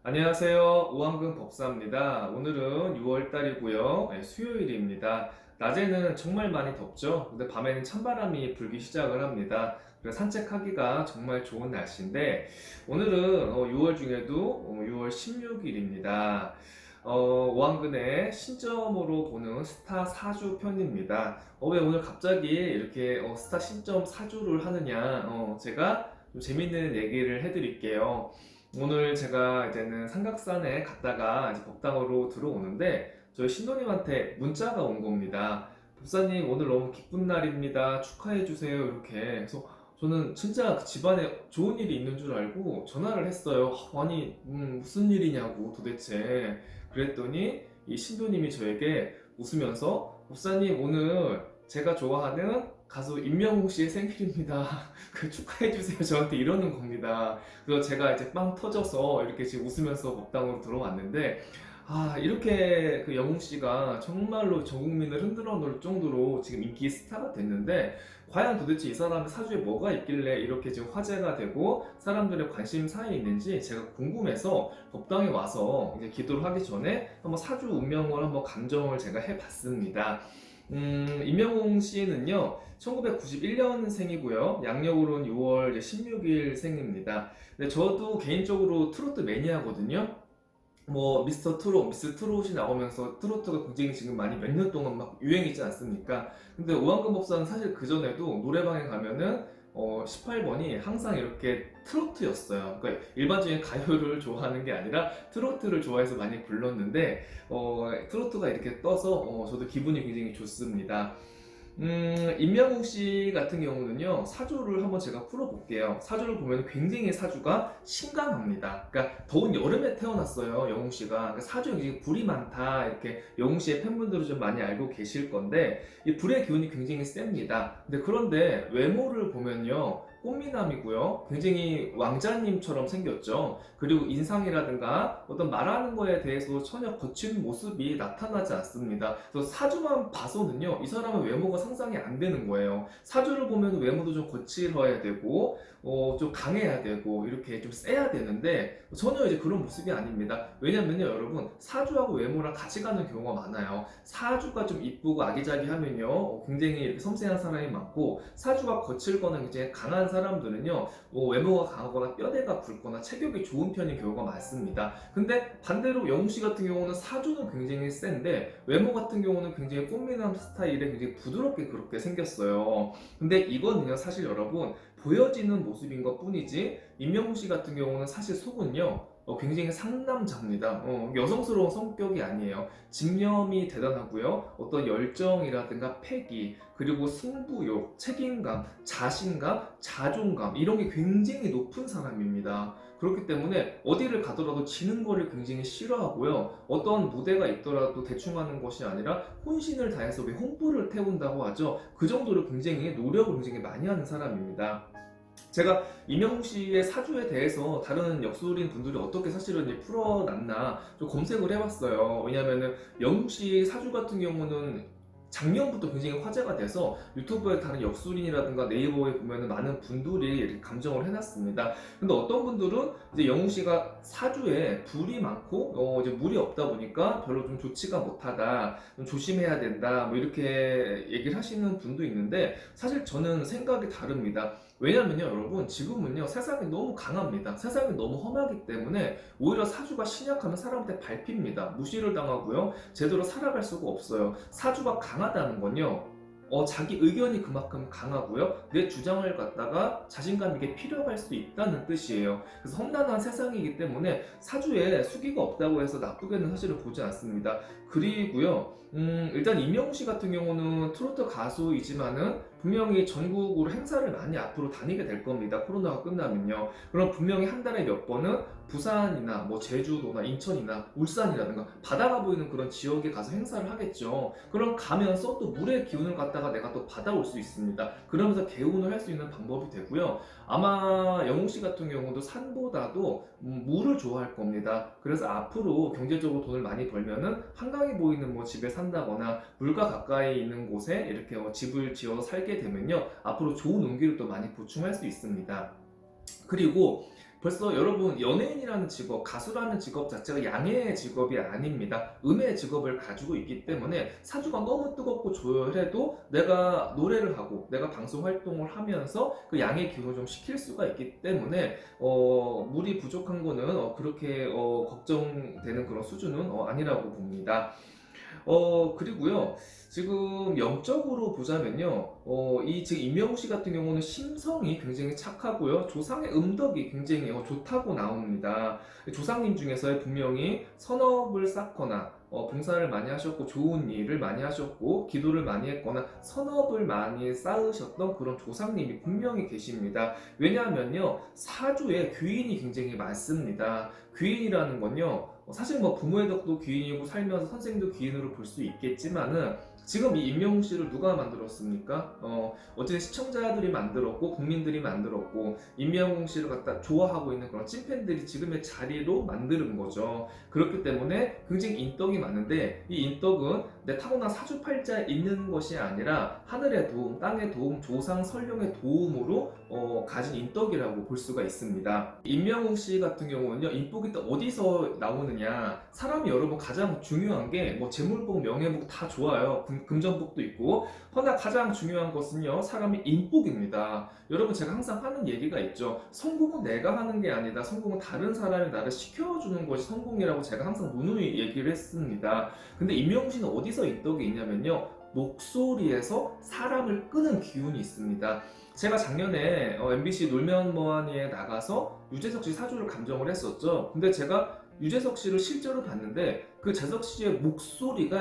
안녕하세요. 오한근 법사입니다. 오늘은 6월 달이고요. 수요일입니다. 낮에는 정말 많이 덥죠. 근데 밤에는 찬바람이 불기 시작을 합니다. 그래서 산책하기가 정말 좋은 날씨인데 오늘은 6월 중에도 6월 16일입니다. 오한근의 신점으로 보는 스타 사주 편입니다. 왜 오늘 갑자기 이렇게 스타 신점 사주를 하느냐? 제가 좀 재밌는 얘기를 해드릴게요. 오늘 제가 이제는 삼각산에 갔다가 이제 법당으로 들어오는데 저희 신도님한테 문자가 온 겁니다. 법사님 오늘 너무 기쁜 날입니다. 축하해 주세요. 이렇게. 그래서 저는 진짜 그 집안에 좋은 일이 있는 줄 알고 전화를 했어요. 아니 무슨 일이냐고 도대체. 그랬더니 이 신도님이 저에게 웃으면서 법사님 오늘 제가 좋아하는 가수 임영웅 씨의 생일입니다. 그 축하해주세요. 저한테 이러는 겁니다. 그래서 제가 이제 빵 터져서 이렇게 지금 웃으면서 법당으로 들어왔는데, 이렇게 그 영웅 씨가 정말로 전 국민을 흔들어 놓을 정도로 지금 인기 스타가 됐는데, 과연 도대체 이 사람의 사주에 뭐가 있길래 이렇게 지금 화제가 되고 사람들의 관심사에 있는지 제가 궁금해서 법당에 와서 이제 기도를 하기 전에 한번 사주 운명을 한번 감정을 제가 해봤습니다. 임영웅 씨는요, 1991년생이고요. 양력으로는 6월 16일 생입니다. 근데 저도 개인적으로 트로트 매니아거든요. 뭐 미스터 트롯, 미스 트롯이 나오면서 트로트가 굉장히 지금 많이 몇 년 동안 막 유행이지 않습니까? 근데 오한근 법사는 사실 그 전에도 노래방에 가면은 18번이 항상 이렇게 트로트였어요. 그러니까 일반적인 가요를 좋아하는 게 아니라 트로트를 좋아해서 많이 불렀는데 트로트가 이렇게 떠서 저도 기분이 굉장히 좋습니다. 임명웅 씨 같은 경우는요, 사주를 한번 제가 풀어볼게요. 사주를 보면 굉장히 사주가 신강합니다. 그러니까 더운 여름에 태어났어요, 영웅 씨가. 그러니까 사주에 굉장히 불이 많다. 이렇게 영웅 씨의 팬분들은 좀 많이 알고 계실 건데, 이 불의 기운이 굉장히 셉니다. 근데 그런데 외모를 보면요, 꽃미남이고요. 굉장히 왕자님처럼 생겼죠. 그리고 인상이라든가 어떤 말하는 거에 대해서 전혀 거친 모습이 나타나지 않습니다. 그래서 사주만 봐서는요, 이 사람의 외모가 상상이 안 되는 거예요. 사주를 보면 외모도 좀 거칠어야 되고, 좀 강해야 되고, 이렇게 좀 세야 되는데, 전혀 이제 그런 모습이 아닙니다. 왜냐면요, 여러분, 사주하고 외모랑 같이 가는 경우가 많아요. 사주가 좀 이쁘고 아기자기하면요, 굉장히 이렇게 섬세한 사람이 많고, 사주가 거칠거나 굉장히 강한 사람들은요, 외모가 강하거나 뼈대가 굵거나 체격이 좋은 편인 경우가 많습니다. 근데 반대로 영웅 씨 같은 경우는 사주는 굉장히 센데 외모 같은 경우는 굉장히 꽃미남 스타일에 굉장히 부드럽게 그렇게 생겼어요. 근데 이거는요, 사실 여러분 보여지는 모습인 것 뿐이지 임영웅 씨 같은 경우는 사실 속은요, 굉장히 상남자입니다. 여성스러운 성격이 아니에요. 집념이 대단하고요. 어떤 열정이라든가 패기, 그리고 승부욕, 책임감, 자신감, 자존감 이런 게 굉장히 높은 사람입니다. 그렇기 때문에 어디를 가더라도 지는 거를 굉장히 싫어하고요. 어떤 무대가 있더라도 대충 하는 것이 아니라 혼신을 다해서 왜 홍보를 태운다고 하죠. 그 정도로 굉장히 노력을 굉장히 많이 하는 사람입니다. 제가 이명웅 씨의 사주에 대해서 다른 역술인 분들이 어떻게 사실은 이제 풀어놨나 좀 검색을 해봤어요. 왜냐면은 영웅 씨 사주 같은 경우는 작년부터 굉장히 화제가 돼서 유튜브에 다른 역술인이라든가 네이버에 보면은 많은 분들이 이렇게 감정을 해놨습니다. 근데 어떤 분들은 이제 영웅 씨가 사주에 불이 많고 이제 물이 없다 보니까 별로 좀 좋지가 못하다, 좀 조심해야 된다, 뭐 이렇게 얘기를 하시는 분도 있는데 사실 저는 생각이 다릅니다. 왜냐면요, 여러분, 지금은요, 세상이 너무 강합니다. 세상이 너무 험하기 때문에 오히려 사주가 신약하면 사람한테 밟힙니다. 무시를 당하고요, 제대로 살아갈 수가 없어요. 사주가 강하다는 건요, 자기 의견이 그만큼 강하고요, 내 주장을 갖다가 자신감 있게 필요할 수 있다는 뜻이에요. 그래서 험난한 세상이기 때문에 사주에 수기가 없다고 해서 나쁘게는 사실을 보지 않습니다. 그리고요, 일단 임영웅 씨 같은 경우는 트로트 가수이지만은 분명히 전국으로 행사를 많이 앞으로 다니게 될 겁니다. 코로나가 끝나면요. 그럼 분명히 한 달에 몇 번은 부산이나 뭐 제주도나 인천이나 울산이라든가 바다가 보이는 그런 지역에 가서 행사를 하겠죠. 그럼 가면서 또 물의 기운을 갖다가 내가 또 받아올 수 있습니다. 그러면서 개운을 할 수 있는 방법이 되고요. 아마 영웅 씨 같은 경우도 산보다도 물을 좋아할 겁니다. 그래서 앞으로 경제적으로 돈을 많이 벌면은 한강이 보이는 뭐 집에 산다거나 물과 가까이 있는 곳에 이렇게 집을 지어서 살게 되면요, 앞으로 좋은 운기를 또 많이 보충할 수 있습니다. 그리고 벌써 여러분 연예인이라는 직업, 가수라는 직업 자체가 양의 직업이 아닙니다. 음의 직업을 가지고 있기 때문에 사주가 너무 뜨겁고 조열해도 내가 노래를 하고 내가 방송 활동을 하면서 그 양의 기운을 좀 시킬 수가 있기 때문에 물이 부족한 거는 그렇게 걱정되는 그런 수준은 아니라고 봅니다. 그리고요, 지금 영적으로 보자면요, 이 지금 임영웅 씨 같은 경우는 심성이 굉장히 착하고요, 조상의 음덕이 굉장히 좋다고 나옵니다. 조상님 중에서 분명히 선업을 쌓거나, 봉사를 많이 하셨고, 좋은 일을 많이 하셨고, 기도를 많이 했거나, 선업을 많이 쌓으셨던 그런 조상님이 분명히 계십니다. 왜냐하면요, 사주에 귀인이 굉장히 많습니다. 귀인이라는 건요, 사실 뭐 부모의 덕도 귀인이고 살면서 선생님도 귀인으로 볼 수 있겠지만은 지금 이 임영웅 씨를 누가 만들었습니까? 어쨌든 시청자들이 만들었고 국민들이 만들었고 임영웅 씨를 갖다 좋아하고 있는 그런 찐팬들이 지금의 자리로 만드는 거죠. 그렇기 때문에 굉장히 인덕이 많은데 이 인덕은 내 타고난 사주팔자에 있는 것이 아니라 하늘의 도움, 땅의 도움, 조상 설령의 도움으로 가진 인덕이라고 볼 수가 있습니다. 임영웅 씨 같은 경우는요, 인복이 또 어디서 나오느냐? 사람이 여러분 가장 중요한 게 뭐 재물복, 명예복 다 좋아요. 금전복도 있고. 허나 가장 중요한 것은요, 사람의 인복입니다. 여러분 제가 항상 하는 얘기가 있죠. 성공은 내가 하는 게 아니다. 성공은 다른 사람이 나를 시켜주는 것이 성공이라고 제가 항상 누누이 얘기를 했습니다. 근데 임영웅 씨는 어디서 인덕이 있냐면요, 목소리에서 사람을 끄는 기운이 있습니다. 제가 작년에 MBC 놀면 뭐하니에 나가서 유재석 씨 사주를 감정을 했었죠. 근데 제가 유재석 씨를 실제로 봤는데 그 재석 씨의 목소리가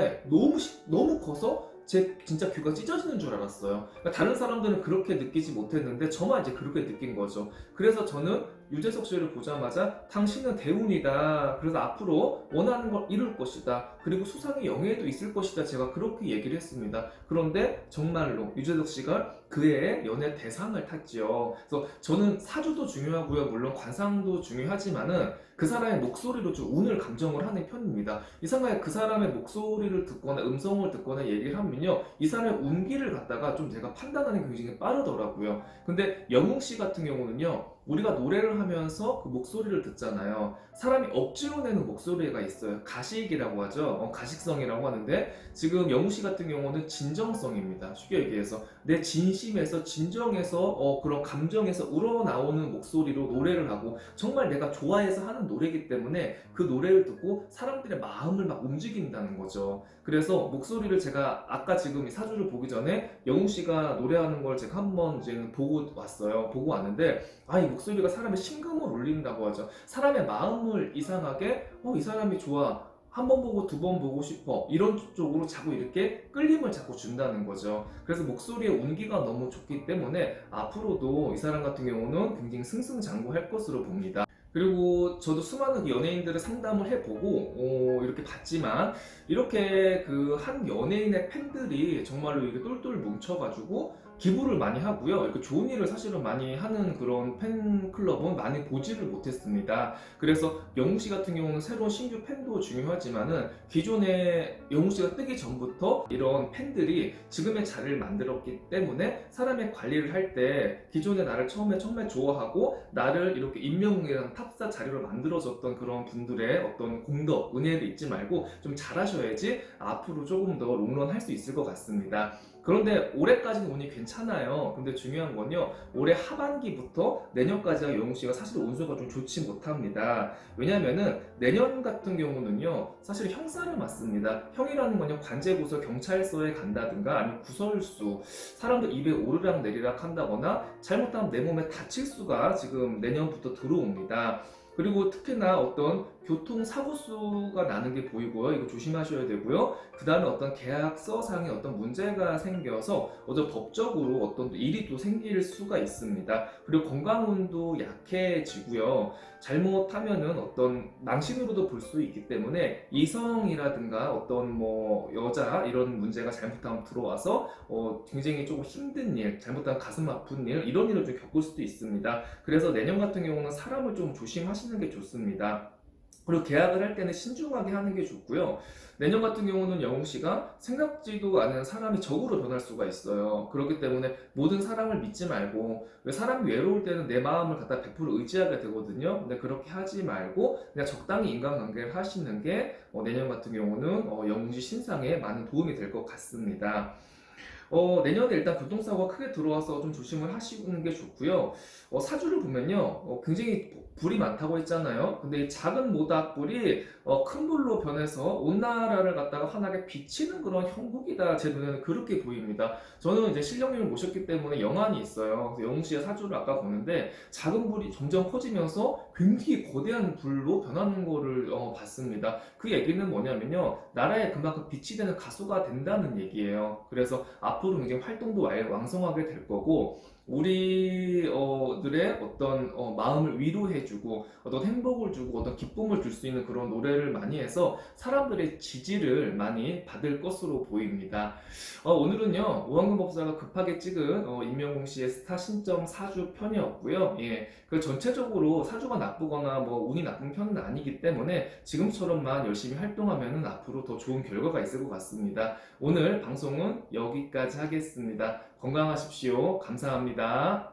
너무 커서 제 진짜 귀가 찢어지는 줄 알았어요. 그러니까 다른 사람들은 그렇게 느끼지 못했는데 저만 이제 그렇게 느낀 거죠. 그래서 저는 유재석 씨를 보자마자 당신은 대운이다. 그래서 앞으로 원하는 걸 이룰 것이다. 그리고 수상의 영예도 있을 것이다. 제가 그렇게 얘기를 했습니다. 그런데 정말로 유재석 씨가 그의 연애 대상을 탔지요. 그래서 저는 사주도 중요하고요. 물론 관상도 중요하지만은 그 사람의 목소리로 좀 운을 감정을 하는 편입니다. 이상하게 그 사람의 목소리를 듣거나 음성을 듣거나 얘기를 하면요, 이 사람의 운기를 갖다가 좀 제가 판단하는 게 굉장히 빠르더라고요. 근데 영웅 씨 같은 경우는요, 우리가 노래를 하면서 그 목소리를 듣잖아요. 사람이 억지로 내는 목소리가 있어요. 가식이라고 하죠. 가식성이라고 하는데 지금 영웅 씨 같은 경우는 진정성입니다. 쉽게 얘기해서 내 진심에서 진정해서 그런 감정에서 우러나오는 목소리로 노래를 하고 정말 내가 좋아해서 하는 노래이기 때문에 그 노래를 듣고 사람들의 마음을 막 움직인다는 거죠. 그래서 목소리를 제가 아까 지금 이 사주를 보기 전에 영웅 씨가 노래하는 걸 제가 한번 이제 보고 왔어요. 보고 왔는데 이 목소리가 사람의 심금을 울린다고 하죠. 사람의 마음을 이상하게 이 사람이 좋아. 한 번 보고 두 번 보고 싶어. 이런 쪽으로 자꾸 이렇게 끌림을 자꾸 준다는 거죠. 그래서 목소리의 운기가 너무 좋기 때문에 앞으로도 이 사람 같은 경우는 굉장히 승승장구할 것으로 봅니다. 그리고 저도 수많은 연예인들을 상담을 해보고 이렇게 봤지만 이렇게 그 한 연예인의 팬들이 정말로 이게 똘똘 뭉쳐가지고 기부를 많이 하고요. 이렇게 좋은 일을 사실은 많이 하는 그런 팬클럽은 많이 보지를 못했습니다. 그래서 영웅 씨 같은 경우는 새로운 신규 팬도 중요하지만은 기존에 영웅 씨가 뜨기 전부터 이런 팬들이 지금의 자리를 만들었기 때문에 사람의 관리를 할 때 기존에 나를 처음에 정말 좋아하고 나를 이렇게 임명웅이라는 탑사 자리로 만들어줬던 그런 분들의 어떤 공덕, 은혜를 잊지 말고 좀 잘하셔야지 앞으로 조금 더 롱런 할 수 있을 것 같습니다. 그런데 올해까지는 운이 괜찮아요. 근데 중요한 건요, 올해 하반기부터 내년까지가 영웅 씨가 사실 운수가 좀 좋지 못합니다. 왜냐면은 내년 같은 경우는요, 사실 형사를 맞습니다. 형이라는 건요, 관제구서 경찰서에 간다든가 아니면 구설수, 사람들 입에 오르락 내리락 한다거나 잘못하면 내 몸에 다칠 수가 지금 내년부터 들어옵니다. 그리고 특히나 어떤 교통사고 수가 나는 게 보이고요. 이거 조심하셔야 되고요. 그 다음에 어떤 계약서상에 어떤 문제가 생겨서 어떤 법적으로 어떤 일이 또 생길 수가 있습니다. 그리고 건강운도 약해지고요. 잘못하면은 어떤 망신으로도 볼 수 있기 때문에 이성이라든가 어떤 뭐 여자 이런 문제가 잘못하면 들어와서 굉장히 조금 힘든 일, 잘못하면 가슴 아픈 일 이런 일을 좀 겪을 수도 있습니다. 그래서 내년 같은 경우는 사람을 좀 조심하시는 게 좋습니다. 그리고 계약을 할 때는 신중하게 하는 게 좋고요. 내년 같은 경우는 영웅 씨가 생각지도 않은 사람이 적으로 변할 수가 있어요. 그렇기 때문에 모든 사람을 믿지 말고, 왜 사람이 외로울 때는 내 마음을 갖다 100% 의지하게 되거든요. 근데 그렇게 하지 말고 그냥 적당히 인간관계를 하시는 게 내년 같은 경우는 영웅 씨 신상에 많은 도움이 될 것 같습니다. 내년에 일단 교통사고가 크게 들어와서 좀 조심을 하시는 게 좋고요. 사주를 보면요, 굉장히 불이 많다고 했잖아요. 근데 이 작은 모닥불이 큰 불로 변해서 온 나라를 갖다가 환하게 비치는 그런 형국이다. 제 눈에는 그렇게 보입니다. 저는 이제 신령님을 모셨기 때문에 영안이 있어요. 그래서 영웅 씨의 사주를 아까 보는데 작은 불이 점점 커지면서 굉장히 거대한 불로 변하는 거를 봤습니다. 그 얘기는 뭐냐면요, 나라에 그만큼 빛이 되는 가수가 된다는 얘기예요. 그래서 앞으로 굉장히 활동도 왕성하게 될 거고, 우리들의 어떤 마음을 위로해주고 어떤 행복을 주고 어떤 기쁨을 줄 수 있는 그런 노래를 많이 해서 사람들의 지지를 많이 받을 것으로 보입니다. 오늘은요, 오한근 법사가 급하게 찍은 임영웅 씨의 스타 신점 사주 편이었고요. 예, 그 전체적으로 사주가 나쁘거나 뭐 운이 나쁜 편은 아니기 때문에 지금처럼만 열심히 활동하면은 앞으로 더 좋은 결과가 있을 것 같습니다. 오늘 방송은 여기까지 하겠습니다. 건강하십시오. 감사합니다.